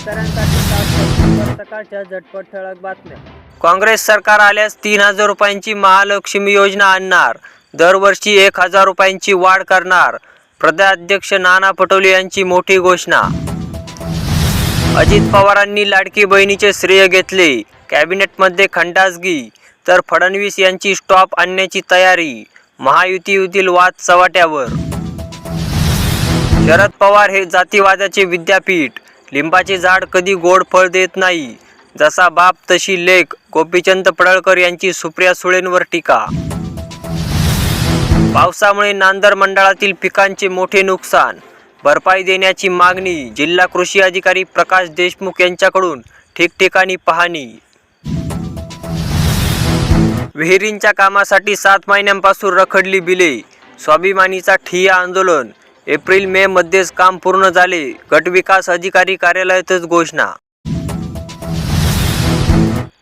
शेतकऱ्यांसाठी 7 सप्टेंबर सकाळच्या झटपट ठळक बातम्या. काँग्रेस सरकार आल्यास 3,000 रुपयांची महालक्ष्मी योजना आणणार. दरवर्षी 1,000 रुपयांची वाढ करणार. प्रदेशाध्यक्ष नाना पटोले यांची मोठी घोषणा. अजित पवारांनी लाडकी बहिणीचे श्रेय घेतले. कॅबिनेटमध्ये खंडासगी. तर फडणवीस यांची स्टॉप आणण्याची तयारी. महायुतीतील वाद चव्हाट्यावर. शरद पवार हे जातीवादाचे विद्यापीठ. लिंबाचे झाड कधी गोड फळ देत नाही. जसा बाप तशी लेक. गोपीचंद पडळकर यांची सुप्रिया सुळेंवर टीका. पावसामुळे नांदर मंडळातील पिकांचे मोठे नुकसान. भरपाई देण्याची मागणी. जिल्हा कृषी अधिकारी प्रकाश देशमुख यांच्याकडून ठिकठिकाणी पाहणी. विहिरींच्या कामासाठी 7 महिन्यांपासून रखडली बिले. स्वाभिमानीचा ठिय्या आंदोलन. एप्रिल मे मध्येच काम पूर्ण झाले. गटविकास अधिकारी कार्यालयातच घोषणा.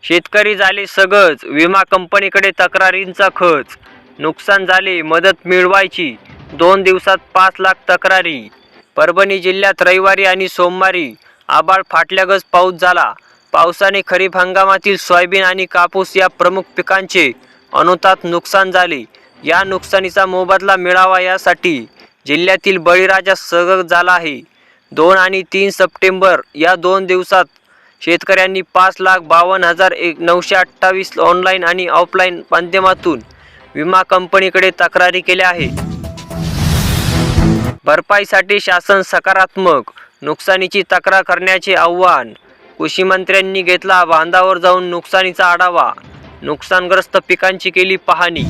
शेतकरी झाले सगळच. विमा कंपनीकडे तक्रारींचा खच. नुकसान झाले, मदत मिळवायची. 2 दिवसात 5 लाख तक्रारी. परभणी जिल्ह्यात रविवारी आणि सोमवारी आभाळ फाटल्यागत पाऊस झाला. पावसाने खरीप हंगामातील सोयाबीन आणि कापूस या प्रमुख पिकांचे अनुतात नुकसान झाले. या नुकसानीचा मोबदला मिळावा यासाठी जिल्ह्यातील बळीराजा सजग झाला आहे. 2 आणि 3 सप्टेंबर या 2 दिवसात शेतकऱ्यांनी 5,52,928 ऑनलाईन आणि ऑफलाईन माध्यमातून विमा कंपनीकडे तक्रारी केल्या आहेत. भरपाईसाठी शासन सकारात्मक. नुकसानीची तक्रार करण्याचे आव्हान. कृषीमंत्र्यांनी घेतला बांधावर जाऊन नुकसानीचा आढावा. नुकसानग्रस्त पिकांची केली पाहणी.